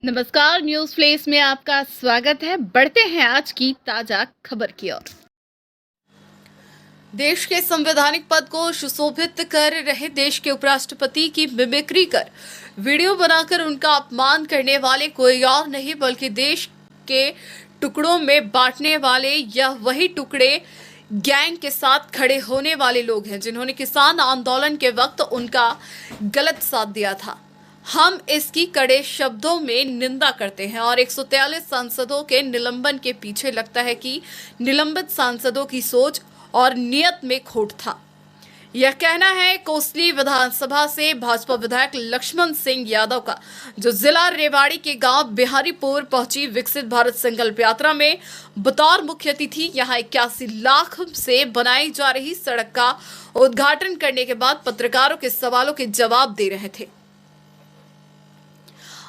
नमस्कार, news flesh में आपका स्वागत है। बढ़ते हैं आज की ताजा खबर की ओर। देश के संवैधानिक पद को सुशोभित कर रहे देश के उपराष्ट्रपति की मिमिक्री कर वीडियो बनाकर उनका अपमान करने वाले कोई और नहीं बल्कि देश के टुकड़ों में बांटने वाले या वही टुकड़े गैंग के साथ खड़े होने वाले लोग हैं जिन्होंने किसान आंदोलन के वक्त उनका गलत साथ दिया था। हम इसकी कड़े शब्दों में निंदा करते हैं और 143 सांसदों के निलंबन के पीछे लगता है कि निलंबित सांसदों की सोच और नियत में खोट था। यह कहना है कोसली विधानसभा से भाजपा विधायक लक्ष्मण सिंह यादव का, जो जिला रेवाड़ी के गांव बिहारीपुर पहुंची विकसित भारत संकल्प यात्रा में बतौर मुख्य अतिथि यहां 81 लाख से बनाई जा रही सड़क का उद्घाटन करने के बाद पत्रकारों के सवालों के जवाब दे रहे थे।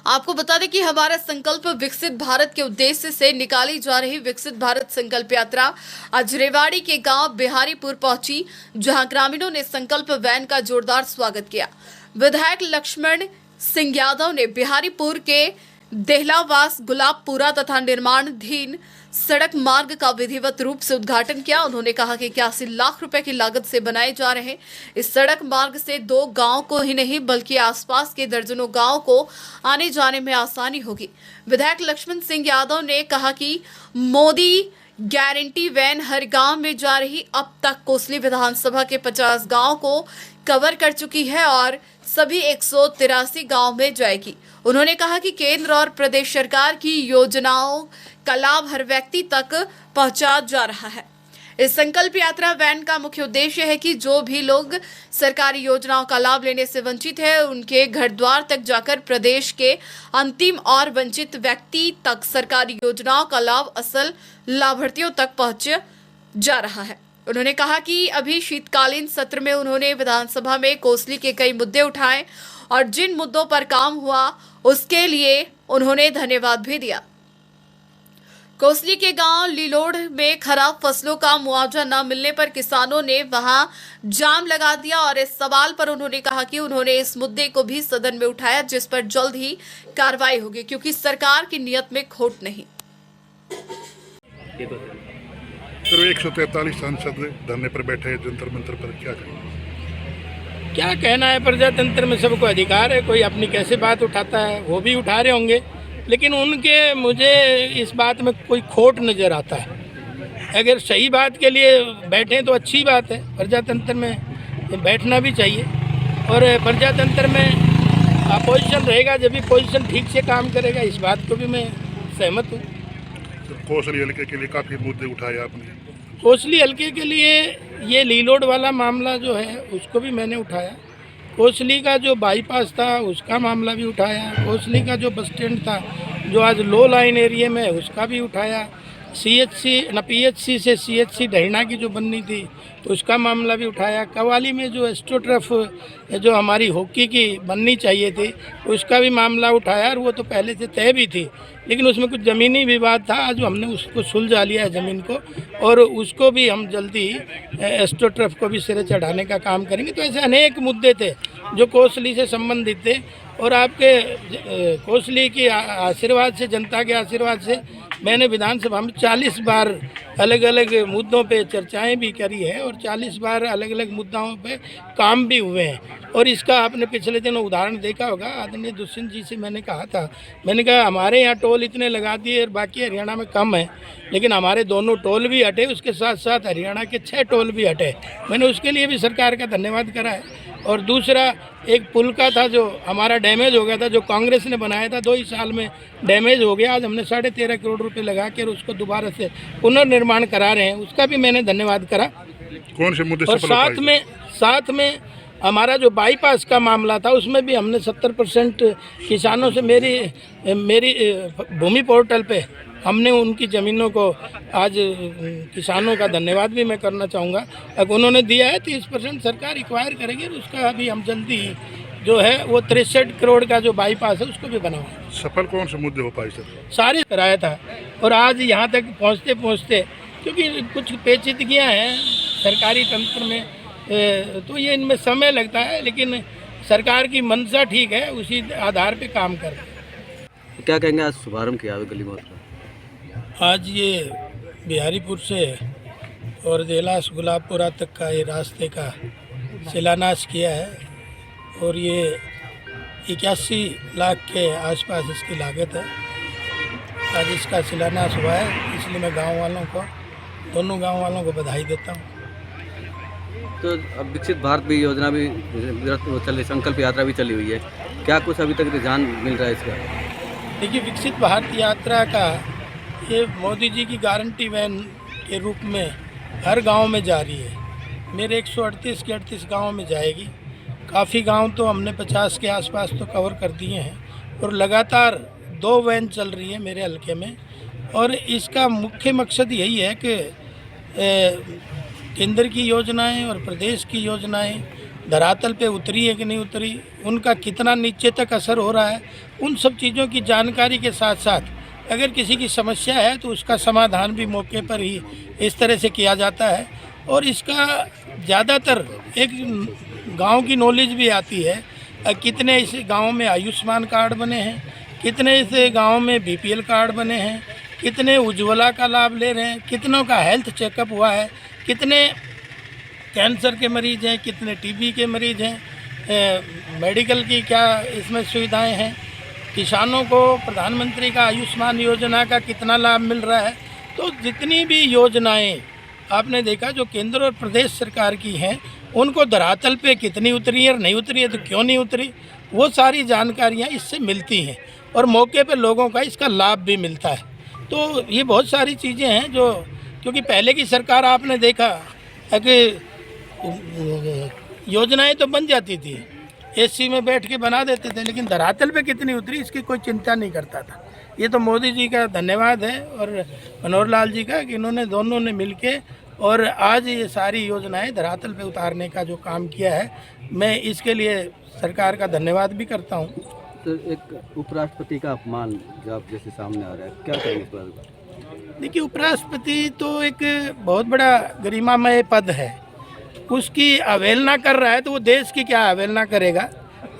आपको बता दें कि हमारा संकल्प विकसित भारत के उद्देश्य से निकाली जा रही विकसित भारत संकल्प यात्रा आज रेवाड़ी के गांव बिहारीपुर पहुंची, जहां ग्रामीणों ने संकल्प वैन का जोरदार स्वागत किया। विधायक लक्ष्मण सिंह यादव ने बिहारीपुर के देहलावास गुलाबपुरा तथा निर्माणाधीन सड़क मार्ग का विधिवत रूप से उद्घाटन किया। उन्होंने कहा कि 81 लाख रुपए की लागत से बनाए जा रहे इस सड़क मार्ग से 2 गांव को ही नहीं बल्कि आसपास के दर्जनों गांव को आने जाने में आसानी होगी। विधायक लक्ष्मण सिंह यादव ने कहा कि मोदी गारंटी वैन हर गांव में जा रही अब तक कोसली विधानसभा के 50 गांव को कवर कर चुकी है और सभी 183 गांव में जाएगी। उन्होंने कहा कि केंद्र और प्रदेश सरकार की योजनाओं का लाभ हर व्यक्ति तक पहुंचा जा रहा है। इस संकल्प यात्रा वैन का मुख्य उद्देश्य है कि जो भी लोग सरकारी योजनाओं का लाभ लेने से वंचित है उनके घर द्वार तक जाकर प्रदेश के अंतिम और वंचित व्यक्ति तक सरकारी योजनाओं का लाभ असल लाभार्थियों तक पहुंच जा रहा है। उन्होंने कहा कि अभी शीतकालीन सत्र में उन्होंने विधानसभा में कोसली के कई मुद्दे उठाए और जिन मुद्दों पर काम हुआ उसके लिए उन्होंने धन्यवाद भी दिया। कोसली के गांव लीलोड़ में खराब फसलों का मुआवजा न मिलने पर किसानों ने वहां जाम लगा दिया और इस सवाल पर उन्होंने कहा कि उन्होंने इस मुद्दे को भी सदन में उठाया, जिस पर जल्द ही कार्रवाई होगी क्योंकि सरकार की नियत में खोट नहीं। तो 143 सांसद धरने पर बैठे जंतर मंतर पर क्या कहना है। प्रजातंत्र में सबको अधिकार है, कोई अपनी कैसे बात उठाता है वो भी उठा रहे होंगे, लेकिन उनके मुझे इस बात में कोई खोट नज़र आता है। अगर सही बात के लिए बैठे तो अच्छी बात है, प्रजातंत्र में बैठना भी चाहिए और प्रजातंत्र में अपोजिशन रहेगा जब भी पोजीशन ठीक से काम करेगा, इस बात को भी मैं सहमत हूँ। कोसली हल्के के लिए काफ़ी मुद्दे उठाए आपने। कोसली हल्के के लिए ये लीलोड वाला मामला जो है उसको भी मैंने उठाया, कोसली का जो बाईपास था उसका मामला भी उठाया, कोसली का जो बस स्टैंड था जो आज लो लाइन एरिया में उसका भी उठाया, पीएचसी से सीएचसी ढहिना की जो बननी थी तो उसका मामला भी उठाया, कवाली में जो एस्ट्रोटर्फ जो हमारी हॉकी की बननी चाहिए थी उसका भी मामला उठाया और वो तो पहले से तय भी थी, लेकिन उसमें कुछ ज़मीनी विवाद था। आज हमने उसको सुलझा लिया है ज़मीन को और उसको भी हम जल्दी एस्ट्रोटर्फ को भी सिरे चढ़ाने का काम करेंगे। तो ऐसे अनेक मुद्दे थे जो कोसली से संबंधित थे और आपके कोसली की आशीर्वाद से, जनता के आशीर्वाद से मैंने विधानसभा में 40 बार अलग अलग मुद्दों पे चर्चाएं भी करी है और 40 बार अलग अलग मुद्दों पे काम भी हुए हैं। और इसका आपने पिछले दिनों उदाहरण देखा होगा, आदरणीय दुष्यंत जी से मैंने कहा हमारे यहाँ टोल इतने लगा दिए और बाकी हरियाणा में कम है, लेकिन हमारे दोनों टोल भी हटे, उसके साथ साथ हरियाणा के 6 टोल भी हटे। मैंने उसके लिए भी सरकार का धन्यवाद करा है। और दूसरा एक पुल का था जो हमारा डैमेज हो गया था, जो कांग्रेस ने बनाया था, 2 ही साल में डैमेज हो गया। आज हमने 13.5 करोड़ रुपए लगा कर उसको दोबारा से पुनर्निर्माण करा रहे हैं, उसका भी मैंने धन्यवाद करा। कौन से मुद्दे? और साथ में हमारा जो बाईपास का मामला था उसमें भी हमने 70% किसानों से मेरी भूमि पोर्टल पे हमने उनकी ज़मीनों को आज किसानों का धन्यवाद भी मैं करना चाहूँगा। अब उन्होंने दिया है 30% सरकार एक्वायर करेगी, उसका अभी हम जल्दी जो है वो 63 करोड़ का जो बाईपास है उसको भी बनाओ। सफल कौन से मुद्दे हो पाए सर? सारे कराया था और आज यहाँ तक पहुँचते क्योंकि कुछ पेचीदगियाँ हैं सरकारी तंत्र में, तो ये इनमें समय लगता है, लेकिन सरकार की मंशा ठीक है, उसी आधार पे काम कर रहे हैं। क्या कहेंगे, आज शुभारंभ किया है गली मोड़ का? आज ये बिहारीपुर से और देलास गुलाबपुरा तक का ये रास्ते का शिलान्यास किया है और ये 81 लाख के आसपास इसकी लागत है। आज इसका शिलान्यास हुआ है, इसलिए मैं गांव वालों को, दोनों गांव वालों को बधाई देता हूँ। तो अब विकसित भारत भी योजना भी वो चली, संकल्प यात्रा भी चली हुई है, क्या कुछ अभी तक रुझान मिल रहा है इसका? देखिए, विकसित भारत यात्रा का ये मोदी जी की गारंटी वैन के रूप में हर गांव में जारी है। मेरे 138 के 38 गाँव में जाएगी। काफ़ी गांव तो हमने 50 के आसपास तो कवर कर दिए हैं और लगातार 2 वैन चल रही है मेरे हलके में। और इसका मुख्य मकसद यही है कि केंद्र की योजनाएं और प्रदेश की योजनाएं धरातल पे उतरी है कि नहीं उतरी, उनका कितना नीचे तक असर हो रहा है, उन सब चीज़ों की जानकारी के साथ साथ अगर किसी की समस्या है तो उसका समाधान भी मौके पर ही इस तरह से किया जाता है। और इसका ज़्यादातर एक गांव की नॉलेज भी आती है, कितने इस गांव में आयुष्मान कार्ड बने हैं, कितने इस गांव में बीपीएल कार्ड बने हैं, कितने उज्ज्वला का लाभ ले रहे हैं, कितनों का हेल्थ चेकअप हुआ है, कितने कैंसर के मरीज हैं, कितने टीबी के मरीज हैं, मेडिकल की क्या इसमें सुविधाएं हैं, किसानों को प्रधानमंत्री का आयुष्मान योजना का कितना लाभ मिल रहा है। तो जितनी भी योजनाएं आपने देखा जो केंद्र और प्रदेश सरकार की हैं, उनको धरातल पे कितनी उतरी है और नहीं उतरी है तो क्यों नहीं उतरी, वो सारी जानकारियाँ इससे मिलती हैं और मौके पे लोगों का इसका लाभ भी मिलता है। तो ये बहुत सारी चीज़ें हैं जो, क्योंकि पहले की सरकार आपने देखा है कि योजनाएं तो बन जाती थी, एसी में बैठ के बना देते थे, लेकिन धरातल पे कितनी उतरी इसकी कोई चिंता नहीं करता था। ये तो मोदी जी का धन्यवाद है और मनोहर लाल जी का कि इन्होंने दोनों ने मिलके और आज ये सारी योजनाएं धरातल पे उतारने का जो काम किया है, मैं इसके लिए सरकार का धन्यवाद भी करता हूँ। तो एक उपराष्ट्रपति का अपमान जो आप जैसे सामने आ रहा है, क्या कहेंगे इस पर? देखिए, उपराष्ट्रपति तो एक बहुत बड़ा गरिमामय पद है, उसकी अवहेलना कर रहा है तो वो देश की क्या अवहेलना करेगा,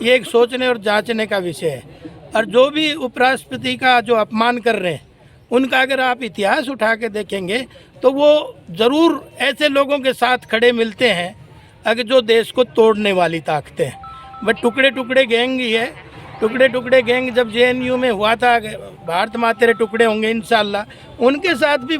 ये एक सोचने और जांचने का विषय है। और जो भी उपराष्ट्रपति का जो अपमान कर रहे हैं, उनका अगर आप इतिहास उठा के देखेंगे तो वो ज़रूर ऐसे लोगों के साथ खड़े मिलते हैं अगर जो देश को तोड़ने वाली ताकतें हैं। बट टुकड़े टुकड़े गैंग ही है, टुकड़े टुकड़े गैंग जब जेएनयू में हुआ था, भारत माँ तेरे टुकड़े होंगे इंशाल्लाह, उनके साथ भी